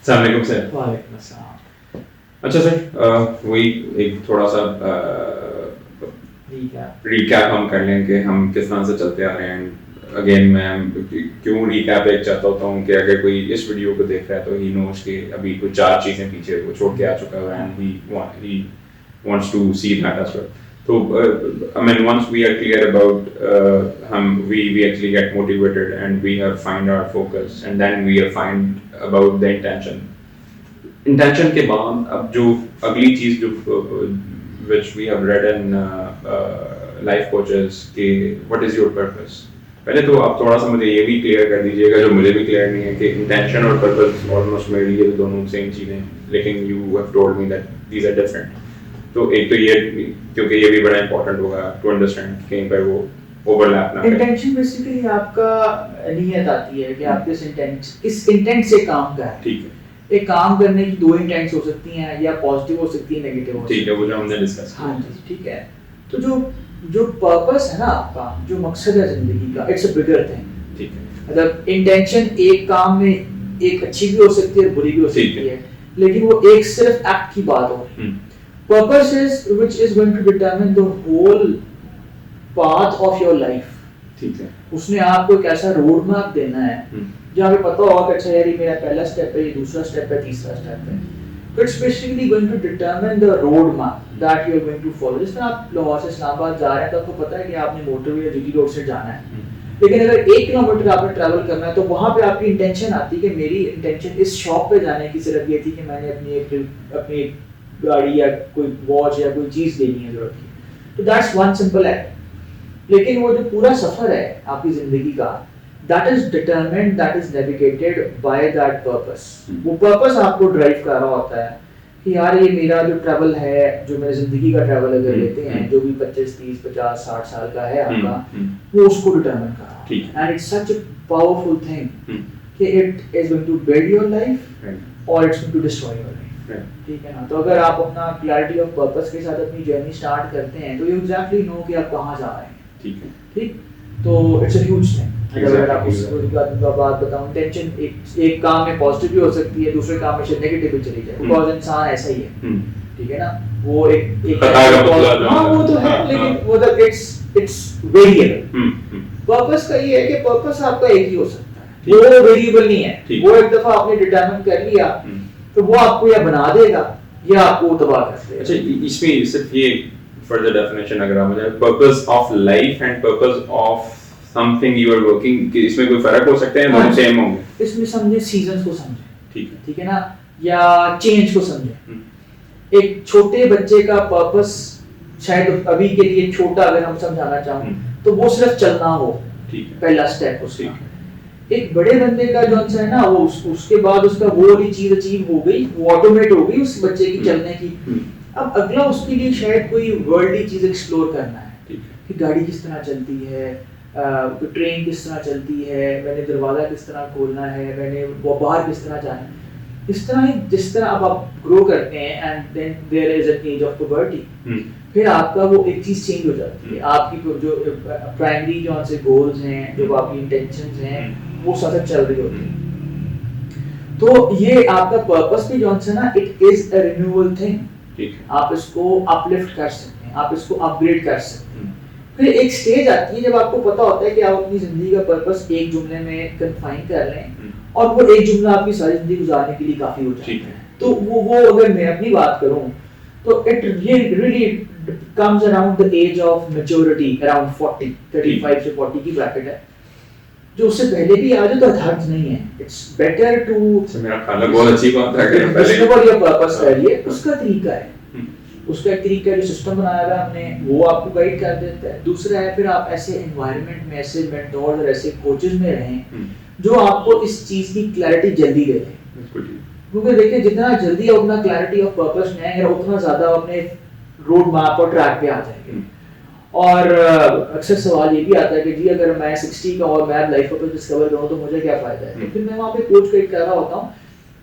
अस्सलाम सर। वालेकुम अस्सलाम। अच्छा सर, वही एक थोड़ा सा रिकैप हम कर लें कि हम किस तरह से चलते आ रहे हैं। अगेन मैं क्यों रिकैप एक चाहता होता हूँ कि अगर कोई इस वीडियो को देख रहा है तो ही नोज कि अभी कुछ 4 चीज़ें पीछे वो छोड़ के आ चुका है and he wants to see that as well. So I mean, once we are clear about we actually get motivated and we have find our focus and then we are find about the intention के बाद अब जो अगली चीज़ जो which we have read in life coaches कि what is your purpose. पहले तो आप थोड़ा सा मुझे ये भी क्लियर कर दीजिएगा जो मुझे भी क्लियर नहीं है कि इंटेंशन और पर्पस ऑलमोस्ट मेरे लिए दोनों सेम चीज़ें, लेकिन you have told me that these are different. तो एक तो ये क्योंकि ये भी बड़ा इंपॉर्टेंट होगा टू अंडरस्टैंड कहीं पर वो ओवरलैप ना करे। इंटेंशन बेसिकली आपका नीयत आती है कि आप किस इंटेंट से काम कर रहे हैं। ठीक है। एक काम करने की 2 इंटेंट्स हो सकती हैं, या पॉजिटिव हो सकती है, नेगेटिव हो सकती है। ठीक है, वो जो हमने डिस्कस किया। हाँ जी, ठीक है। तो जो पर्पस है ना आपका, जो मकसद है जिंदगी का, इट्स अ बिगर थिंग। ठीक है। मतलब इंटेंशन एक काम में एक अच्छी भी हो सकती है, बुरी भी हो सकती है, लेकिन वो एक सिर्फ एक्ट की बात हो। Purpose is which is going to determine the whole path of your life. ठीक है। उसने आपको एक ऐसा रोड मैप देना है जहाँ पे पता होगा कि अच्छा यार ये मेरा पहला स्टेप है, ये दूसरा स्टेप है, तीसरा स्टेप है। तो it's basically going to determine the road map that you are going to follow. जिस तरह आप लाहौर से इस्लामाबाद जा रहे हैं तो आपको पता है कि आपने मोटरवे या जीटी रोड से जाना है, लेकिन अगर 1 किलोमीटर आपने ट्रैवल करना है तो वहां पे आपकी इंटेंशन आती है कि मेरी इंटेंशन इस शॉप पे जाने की सिर्फ ये थी कि मैंने अपनी गाड़ी या कोई वॉच या कोई चीज लेनी है जरूरत की। तो दैट्स वन सिंपल एक्ट। लेकिन वो जो पूरा सफर है आपकी जिंदगी का, that is determined, that is navigated by that purpose. वो पर्पस आपको ड्राइव कर रहा होता है कि यार ये मेरा जो ट्रैवल है, जो मेरी जिंदगी का ट्रैवल अगर लेते हैं, जो भी 25, 30, 50, 60 साल का है आपका, वो उसको डिटरमिन कर रहा है। And it's such a powerful thing कि it is going to build your life और it's going to destroy your life. ठीक है ना। तो अगर आप अपना क्लैरिटी ऑफ पर्पस के साथ अपनी जर्नी स्टार्ट करते हैं तो यू एग्जैक्टली नो कि आप कहाँ जा रहे हैं। ठीक है। ठीक, तो इट्स अ ह्यूज थिंग। अगर आप उस बात बताऊं, टेंशन एक काम में पॉजिटिव भी हो सकती है, दूसरे काम में शायद नेगेटिव भी चली जाए, बिकॉज़ इंसान ऐसा ही है। ठीक है ना। वो एक हाँ वो तो है, लेकिन वो तो इट्स वेरिएबल। पर्पस का ये है कि पर्पस आपका एक ही हो सकता है, वो वेरिएबल नहीं है। वो एक दफा आपने डिटरमाइन कर लिया तो वो आपको या बना देगा या आपको तबाह कर देगा। अच्छा, इसमें सिर्फ ये फर्दर डेफिनेशन अगर आप मुझे purpose of life and purpose of something you are working, कि इसमें कोई फर्क हो सकते हैं? दोनों सेम होंगे? इसमें समझे सीजंस को समझे। ठीक है। ठीक है ना। या चेंज को समझे। एक छोटे बच्चे का पर्पस शायद अभी के लिए छोटा अगर हम समझाना चाहें तो वो सिर्फ चलना हो। ठीक है। पहला स्टेप उसका। एक बड़े बंदे का जो है ना, वो उसके बाद उसका वो वाली चीज अचीव हो गई, वो ऑटोमेट हो गई उस बच्चे की चलने की। अब अगला उसके लिए शायद कोई वर्ल्डली चीज एक्सप्लोर करना है कि गाड़ी किस तरह चलती है, ट्रेन किस तरह चलती है, मैंने दरवाजा किस तरह खोलना है, मैंने वो बाहर किस तरह जाना है। इस तरह ही जिस तरह अब आप ग्रो करते हैं and then there is an age of puberty, फिर आपका वो एक चीज चेंज हो जाती है। आपकी जो प्राइमरी जो से गोल्स हैं, जो आपकी इंटेंशंस हैं, वो सतत चल रही होती है। तो ये आपका पर्पस भी जो है ना, it is a renewal thing. आप इसको अपलिफ्ट कर सकते हैं, आप इसको अपग्रेड कर सकते हैं। फिर एक स्टेज आती है जब आपको पता होता है कि आप अपनी जिंदगी का पर्पस एक जुमले में कन्फाइन कर लें और वो एक जुमला आपकी सारी जिंदगी गुजारने के लिए काफी हो जाता है। तो वो अगर मैं अपनी बात करूं तो it really comes around the age of maturity, around 40, 35 से 40 की ब्रैकेट है। जो उससे पहले भी आ जाए तो हर्ज नहीं है। इट्स बेटर टू, मेरा ख्याल बहुत अच्छी बात है कि पहले ये पर्पस करिए। उसका तरीका है, उसका एक तरीका जो सिस्टम बनाया हुआ है हमने, वो आपको गाइड कर देता है। दूसरा है फिर आप ऐसे एनवायरनमेंट में, ऐसे मेंटोर्स और ऐसे कोचेस में रहें जो आपको इस चीज की क्लैरिटी जल्दी दे दें। क्योंकि देखिए जितना जल्दी आप अपना क्लैरिटी ऑफ पर्पस में आएंगे उतना ज्यादा अपने रोड मैप और ट्रैक पे आ जाएंगे। और अक्सर सवाल ये भी आता है कि जी अगर मैं 60 का और मैं लाइफ पर्पस डिस्कवर करूं तो मुझे क्या फायदा है। तो फिर मैं वहां पे कोच गाइड कर रहा होता हूं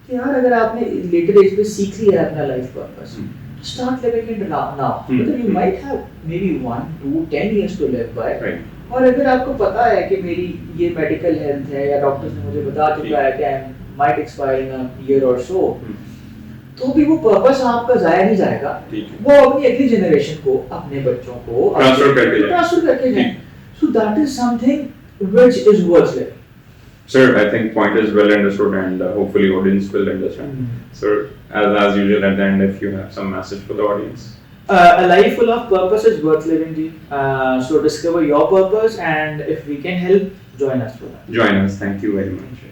कि यार अगर आपने लेटर एज पे सीख लिया है अपना life purpose, start living it now. Because you might have maybe 1, 2, 10 years to live by. और अगर आपको पता है कि मेरी ये मेडिकल हेल्थ है या डॉक्टर्स ने मुझे बता चुका है कि might expire in a year or so, तो भी वो पर्पस आपका जाया नहीं जाएगा, वो अपनी अगली जनरेशन को, अपने बच्चों को ट्रांसफर करके जाए. So that is something which is worth living. Sir, I think point is well understood, and hopefully audience will understand. Sir, as usual at the end, if you have some message for the audience. A life full of purpose is worth living, ji. So discover your purpose, and if we can help, join us for that. Join us. Thank you very much.